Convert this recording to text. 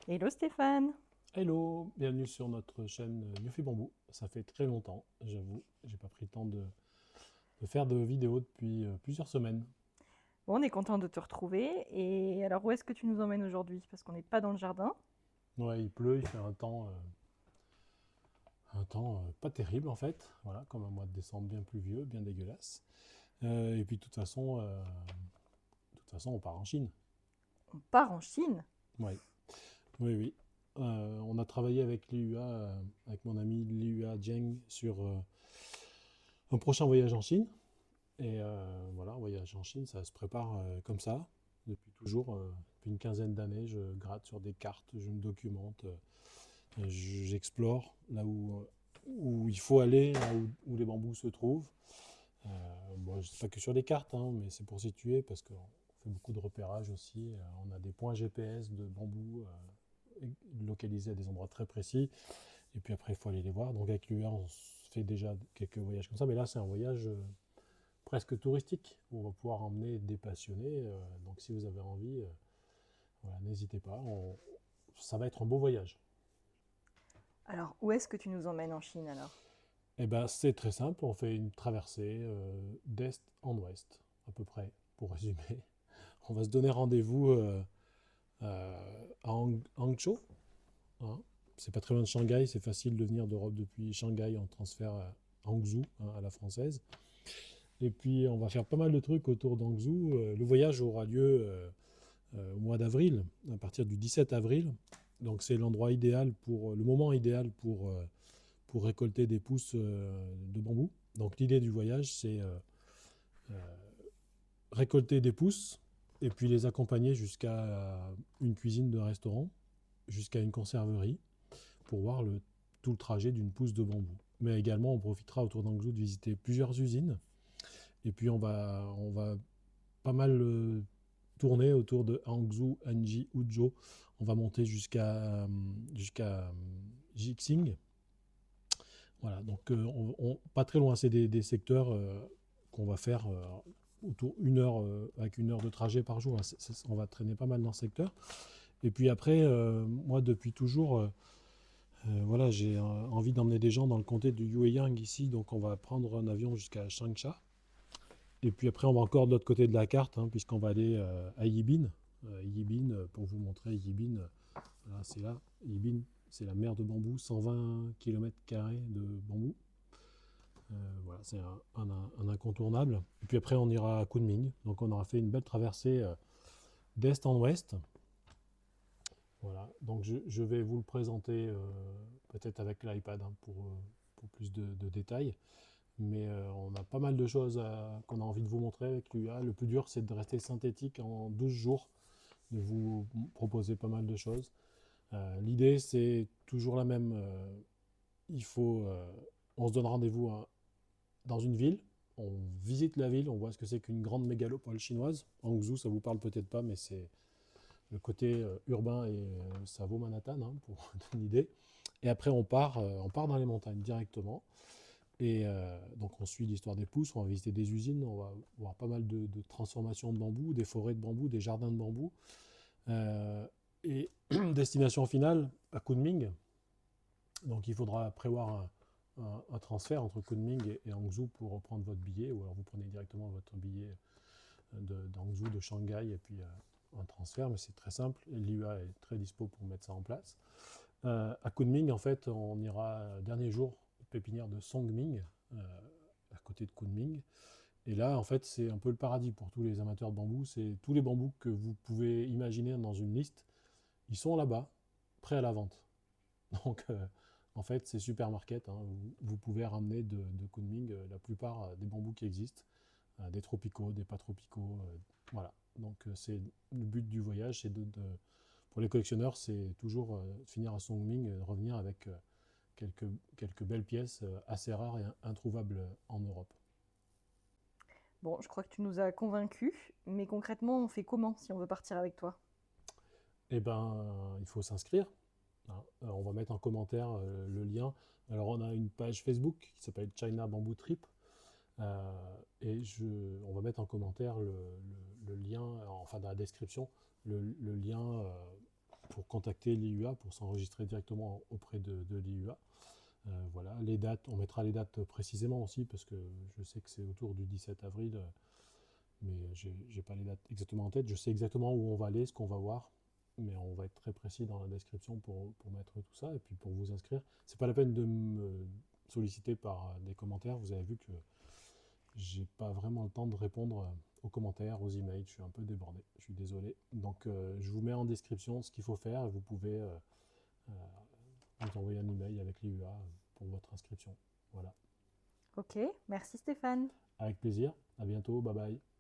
Hello Stéphane. Hello, bienvenue sur notre chaîne Yofi Bambou. Ça fait très longtemps, j'avoue, j'ai pas pris le temps de faire de vidéos depuis plusieurs semaines. Bon, on est content de te retrouver. Et alors, où est-ce que tu nous emmènes aujourd'hui? Parce qu'on n'est pas dans le jardin. Ouais, il pleut, il fait un temps pas terrible en fait, voilà, comme un mois de décembre bien pluvieux, bien dégueulasse. Et puis de toute façon, on part en Chine. On part en Chine. Ouais, oui, oui. On a travaillé avec l'IUA, avec mon ami l'IUA Jiang sur un prochain voyage en Chine. Et voilà, un voyage en Chine, ça se prépare comme ça. Depuis toujours, depuis une quinzaine d'années, je gratte sur des cartes, je me documente, j'explore là où il faut aller, là où les bambous se trouvent. Bon, je sais pas que sur les cartes, hein, mais c'est pour situer parce qu'on fait beaucoup de repérage aussi. On a des points GPS de bambous localisés à des endroits très précis. Et puis après, il faut aller les voir. Donc avec l'UA, on fait déjà quelques voyages comme ça. Mais là, c'est un voyage presque touristique, où on va pouvoir emmener des passionnés. Donc si vous avez envie, voilà, n'hésitez pas. Ça va être un beau voyage. Alors, où est-ce que tu nous emmènes en Chine alors? Et ben c'est très simple, on fait une traversée d'est en ouest, à peu près, pour résumer. On va se donner rendez-vous à Hangzhou. Hein. C'est pas très loin de Shanghai, c'est facile de venir d'Europe depuis Shanghai en transfert à Hangzhou, hein, à la française. Et puis on va faire pas mal de trucs autour d'Hangzhou. Le voyage aura lieu au mois d'avril, à partir du 17 avril. Donc c'est l'endroit idéal pour le moment idéal pour récolter des pousses de bambou. Donc l'idée du voyage, c'est récolter des pousses et puis les accompagner jusqu'à une cuisine de restaurant, jusqu'à une conserverie, pour voir tout le trajet d'une pousse de bambou. Mais également, on profitera autour d'Angzhou de visiter plusieurs usines. Et puis on va pas mal tourner autour de Hangzhou, Anji, Huzhou. On va monter jusqu'à Jixing. Voilà, donc pas très loin, c'est des secteurs qu'on va faire autour une heure, avec une heure de trajet par jour. On va traîner pas mal dans ce secteur. Et puis après, moi depuis toujours, voilà, j'ai envie d'emmener des gens dans le comté de Yueyang ici, donc on va prendre un avion jusqu'à Changsha. Et puis après, on va encore de l'autre côté de la carte, hein, puisqu'on va aller à Yibin. Yibin, pour vous montrer, Yibin, voilà, c'est là. Yibin, c'est la mer de bambou, 120 km² de bambou. Voilà, c'est un incontournable. Et puis après, on ira à Kunming. Donc on aura fait une belle traversée d'est en ouest. Voilà, donc je vais vous le présenter peut-être avec l'iPad, hein, pour plus de détails. Mais on a pas mal de choses qu'on a envie de vous montrer avec l'UA. Le plus dur, c'est de rester synthétique en 12 jours, de vous proposer pas mal de choses. L'idée, c'est toujours la même. On se donne rendez-vous dans une ville. On visite la ville, on voit ce que c'est qu'une grande mégalopole chinoise. Hangzhou, ça vous parle peut-être pas, mais c'est le côté urbain et ça vaut Manhattan, hein, pour donner une idée. Et après, on part dans les montagnes directement. Et donc on suit l'histoire des pousses, on va visiter des usines, on va voir pas mal de transformations de bambou, des forêts de bambou, des jardins de bambou. Euh, et destination finale à Kunming. Donc il faudra prévoir un transfert entre Kunming et Hangzhou pour reprendre votre billet, ou alors vous prenez directement votre billet d'Hangzhou, de Shanghai, et puis un transfert, mais c'est très simple. L'IUA est très dispo pour mettre ça en place. À Kunming, en fait, on ira dernier jour pépinière de Songming, à côté de Kunming. Et là, en fait, c'est un peu le paradis pour tous les amateurs de bambou. C'est tous les bambous que vous pouvez imaginer dans une liste. Ils sont là-bas, prêts à la vente. Donc, en fait, c'est supermarket, hein. Vous pouvez ramener de Kunming la plupart des bambous qui existent, des tropicaux, des pas tropicaux. Voilà. Donc, c'est le but du voyage, c'est pour les collectionneurs, c'est toujours finir à Songming et revenir avec quelques, quelques belles pièces assez rares et introuvables en Europe. Bon, je crois que tu nous as convaincus, mais concrètement, on fait comment si on veut partir avec toi? Eh ben, il faut s'inscrire, hein. On va mettre en commentaire le lien. Alors, on a une page Facebook qui s'appelle China Bamboo Trip. Et on va mettre en commentaire le lien, enfin dans la description, le lien pour contacter l'IUA, pour s'enregistrer directement auprès de l'IUA. Voilà, les dates, on mettra les dates précisément aussi, parce que je sais que c'est autour du 17 avril, mais j'ai pas les dates exactement en tête. Je sais exactement où on va aller, ce qu'on va voir, mais on va être très précis dans la description pour mettre tout ça, et puis pour vous inscrire. C'est pas la peine de me solliciter par des commentaires, vous avez vu que j'ai pas vraiment le temps de répondre aux commentaires, aux emails, je suis un peu débordé, je suis désolé. Donc je vous mets en description ce qu'il faut faire, et vous pouvez euh, vous envoyer un email avec l'IUA pour votre inscription. Voilà. Ok, merci Stéphane. Avec plaisir, à bientôt, bye bye.